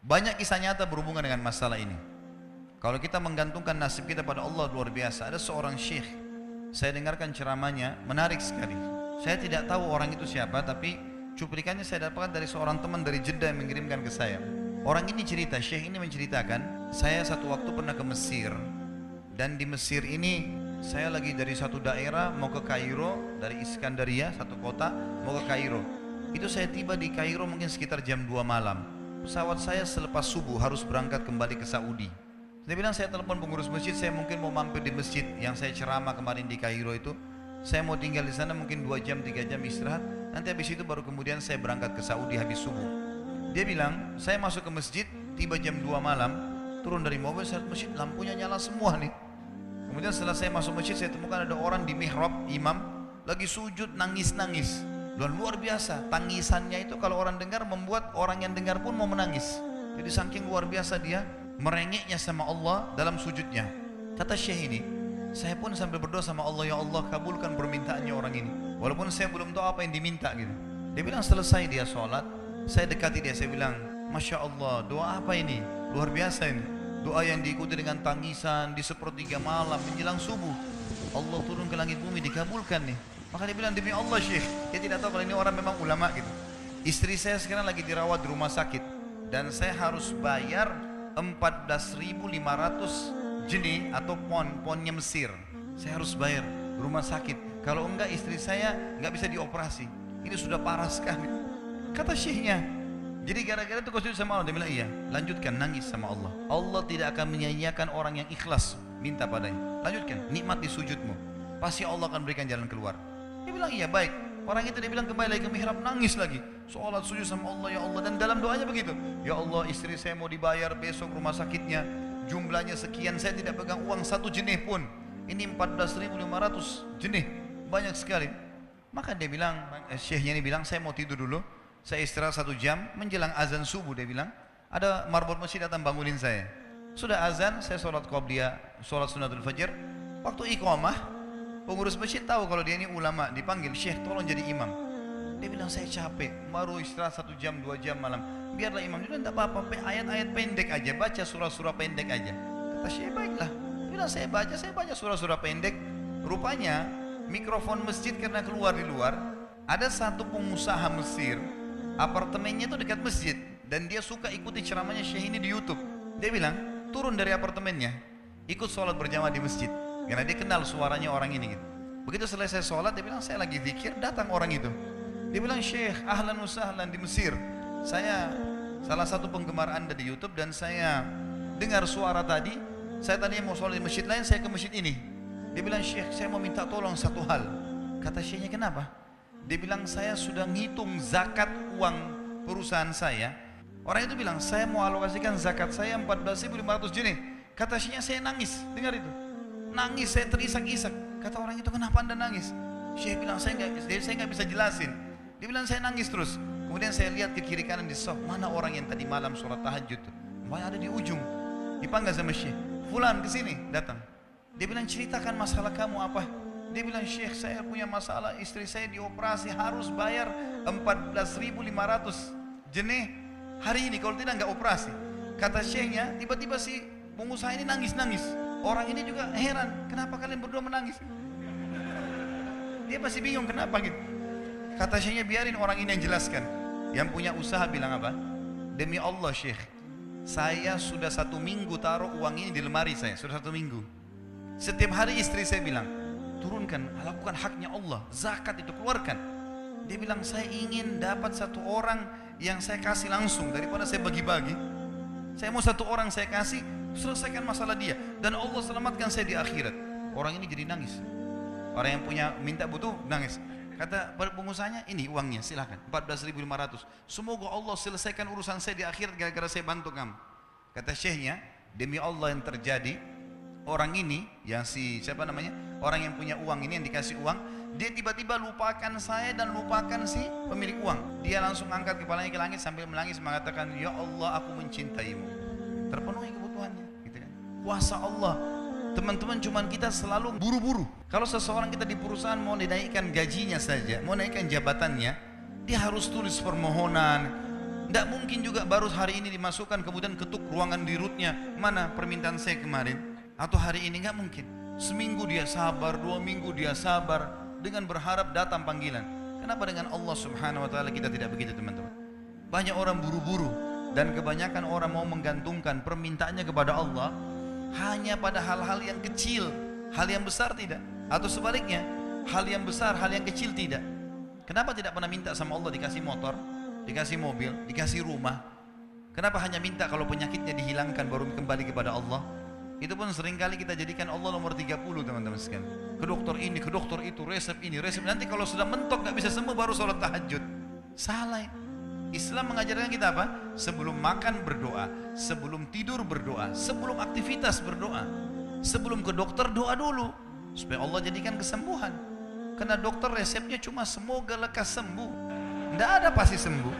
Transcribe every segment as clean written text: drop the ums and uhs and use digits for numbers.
Banyak kisah nyata berhubungan dengan masalah ini. Kalau kita menggantungkan nasib kita pada Allah, luar biasa. Ada seorang syekh, saya dengarkan ceramahnya, menarik sekali. Saya tidak tahu orang itu siapa, tapi cuplikannya saya dapatkan dari seorang teman dari Jeddah yang mengirimkan ke saya. Orang ini cerita, syekh ini menceritakan, saya satu waktu pernah ke Mesir, dan di Mesir ini saya lagi dari satu daerah mau ke Kairo, dari Iskandaria, satu kota, mau ke Kairo. Itu saya tiba di Kairo mungkin sekitar jam 2 malam. Pesawat saya selepas subuh harus berangkat kembali ke Saudi. Dia bilang, saya telepon pengurus masjid, saya mungkin mau mampir di masjid yang saya ceramah kemarin di Kairo itu. Saya mau tinggal di sana mungkin 2 jam, 3 jam istirahat. Nanti habis itu baru kemudian saya berangkat ke Saudi habis subuh. Dia bilang, saya masuk ke masjid, tiba jam 2 malam, turun dari mobil, saya lihat masjid lampunya nyala semua nih. Kemudian setelah saya masuk masjid, saya temukan ada orang di mihrab, imam, lagi sujud nangis-nangis. Luar biasa, tangisannya itu kalau orang dengar membuat orang yang dengar pun mau menangis. Jadi saking luar biasa dia merengeknya sama Allah dalam sujudnya. Kata syekh ini, saya pun sambil berdoa sama Allah, ya Allah kabulkan permintaannya orang ini. Walaupun saya belum tahu apa yang diminta gitu. Dia bilang selesai dia sholat, saya dekati dia, saya bilang, Masya Allah, doa apa ini? Luar biasa ini. Doa yang diikuti dengan tangisan di sepertiga malam menjelang subuh. Allah turun ke langit bumi, dikabulkan nih. Maka dia bilang, demi Allah syekh, dia tidak tahu kalau ini orang memang ulama gitu. Istri saya sekarang lagi dirawat di rumah sakit, dan saya harus bayar 14.500 jenih atau ponnya Mesir. Saya harus bayar rumah sakit. Kalau enggak istri saya enggak bisa dioperasi. Ini sudah parah sekali. Kata syekhnya, jadi gara-gara itu kau sujud sama Allah. Dia bilang, iya, lanjutkan nangis sama Allah. Allah tidak akan menyanyiakan orang yang ikhlas minta padanya. Lanjutkan, nikmati sujudmu, pasti Allah akan berikan jalan keluar. Dia bilang, iya baik. Orang itu dia bilang kembali lagi ke mihrab, nangis lagi, sholat sujud sama Allah, ya Allah. Dan dalam doanya begitu, ya Allah istri saya mau dibayar besok rumah sakitnya, jumlahnya sekian, saya tidak pegang uang 1 jenih pun. Ini 14.500 jenih, banyak sekali. Maka dia bilang, syekhnya ini bilang, saya mau tidur dulu. Saya istirahat 1 jam, menjelang azan subuh dia bilang, ada marbot masjid datang bangunin saya. Sudah azan, saya sholat qobliyah, sholat sunatul fajr. Waktu iqamah, pengurus masjid tahu kalau dia ini ulama, dipanggil, syekh tolong jadi imam. Dia bilang, saya capek, baru istirahat 1 jam, 2 jam malam. Biarlah imam. Dia bilang, tak apa-apa, ayat-ayat pendek aja, baca surah-surah pendek aja. Kata syekh, baiklah. Dia bilang, saya baca surah-surah pendek. Rupanya, mikrofon masjid karena keluar di luar, ada satu pengusaha Mesir, apartemennya itu dekat masjid, dan dia suka ikuti ceramahnya syekh ini di YouTube. Dia bilang, turun dari apartemennya, ikut sholat berjamaah di masjid, karena dia kenal suaranya orang ini gitu. Begitu selesai sholat, dia bilang, saya lagi zikir, datang orang itu. Dia bilang, syekh, ahlan usahlan di Mesir, saya salah satu penggemar anda di YouTube, dan saya dengar suara tadi, saya tadinya mau sholat di masjid lain, saya ke masjid ini. Dia bilang, syekh, saya mau minta tolong satu hal. Kata syekhnya, kenapa? Dia bilang, saya sudah ngitung zakat uang perusahaan saya. Orang itu bilang, saya mau alokasikan zakat saya 14.500 jenih. Kata syekhnya, saya nangis, dengar itu. Nangis, saya terisak-isak. Kata orang itu, kenapa anda nangis? Syekh bilang, saya nggak bisa jelasin. Dia bilang, saya nangis terus. Kemudian saya lihat ke kiri kanan di sof, mana orang yang tadi malam sholat tahajud tuh? Mana ada di ujung. Dipanggil sama syekh, fulan kesini, datang. Dia bilang, ceritakan masalah kamu apa? Dia bilang, syekh, saya punya masalah, istri saya dioperasi, harus bayar 14.500 jenih hari ini, kalau tidak nggak operasi. Kata syekhnya, tiba-tiba si pengusaha ini nangis-nangis. Orang ini juga heran, kenapa kalian berdua menangis? Dia masih bingung kenapa gitu. Kata syekhnya, biarin orang ini yang jelaskan. Yang punya usaha bilang apa? Demi Allah syekh, saya sudah 1 minggu taruh uang ini di lemari saya, sudah 1 minggu. Setiap hari istri saya bilang, turunkan, lakukan haknya Allah, zakat itu keluarkan. Dia bilang, saya ingin dapat 1 orang yang saya kasih langsung daripada saya bagi-bagi. Saya mau 1 orang saya kasih, selesaikan masalah dia, dan Allah selamatkan saya di akhirat. Orang ini jadi nangis. Orang yang punya minta butuh nangis. Kata pengusahanya, ini uangnya silahkan, 14.500. Semoga Allah selesaikan urusan saya di akhirat gara-gara saya bantu kamu. Kata syekhnya, demi Allah yang terjadi, orang ini yang siapa namanya, orang yang punya uang ini yang dikasih uang, dia tiba-tiba lupakan saya dan lupakan si pemilik uang. Dia langsung angkat kepalanya ke langit sambil menangis mengatakan, ya Allah, aku mencintaimu. Terpenuhi kebutuhannya, gitu kan. Kuasa Allah. Teman-teman, cuman kita selalu buru-buru. Kalau seseorang kita di perusahaan mau dinaikkan gajinya saja, mau naikkan jabatannya, dia harus tulis permohonan, Tidak mungkin juga baru hari ini dimasukkan kemudian ketuk ruangan di rootnya, mana permintaan saya kemarin, atau hari ini, nggak mungkin. Seminggu dia sabar, 2 minggu dia sabar, dengan berharap datang panggilan. Kenapa dengan Allah Subhanahu Wa Taala kita tidak begitu, teman-teman? Banyak orang buru-buru, dan kebanyakan orang mau menggantungkan permintaannya kepada Allah hanya pada hal-hal yang kecil, hal yang besar tidak, atau sebaliknya, hal yang besar, hal yang kecil tidak. Kenapa tidak pernah minta sama Allah dikasih motor, dikasih mobil, dikasih rumah? Kenapa hanya minta kalau penyakitnya dihilangkan baru kembali kepada Allah? Itu pun seringkali kita jadikan Allah nomor 30, teman-teman sekalian. Ke dokter ini, ke dokter itu, resep ini, resep. Nanti kalau sudah mentok gak bisa sembuh baru sholat tahajud. Salah. Islam mengajarkan kita apa? Sebelum makan berdoa, sebelum tidur berdoa, sebelum aktivitas berdoa, sebelum ke dokter doa dulu supaya Allah jadikan kesembuhan. Karena dokter resepnya cuma semoga lekas sembuh, tidak ada pasti sembuh.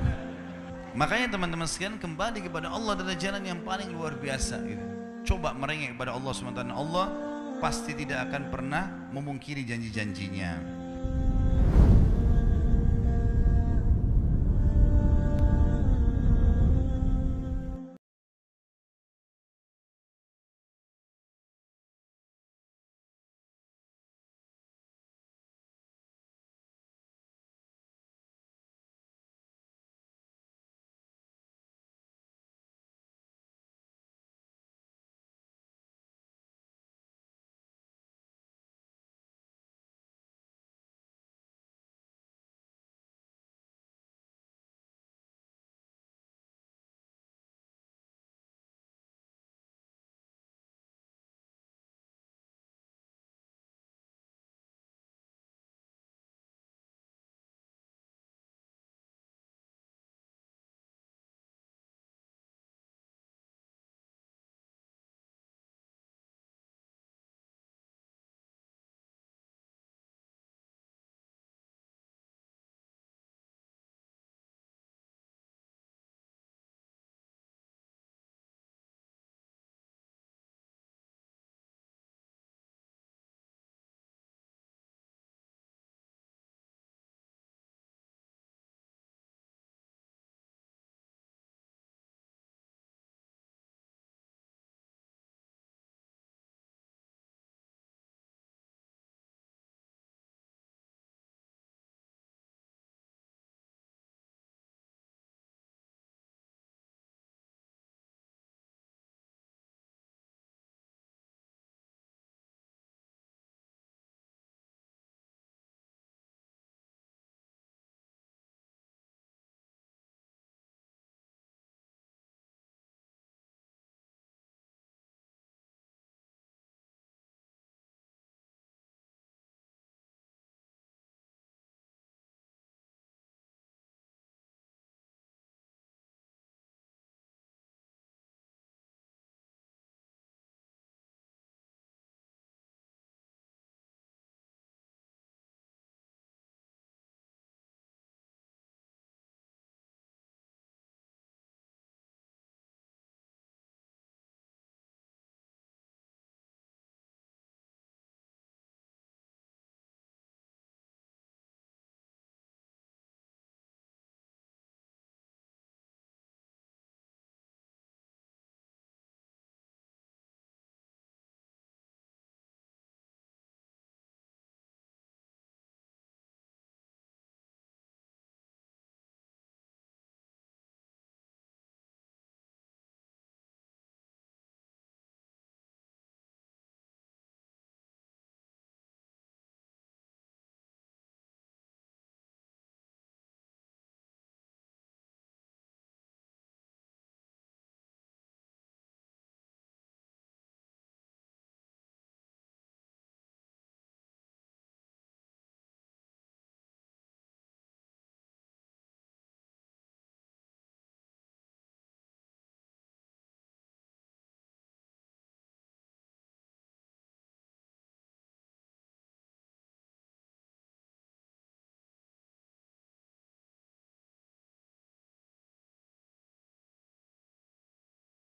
Makanya teman-teman sekalian, kembali kepada Allah adalah jalan yang paling luar biasa gitu. Coba merengek kepada Allah SWT. Allah pasti tidak akan pernah memungkiri janji-janjinya.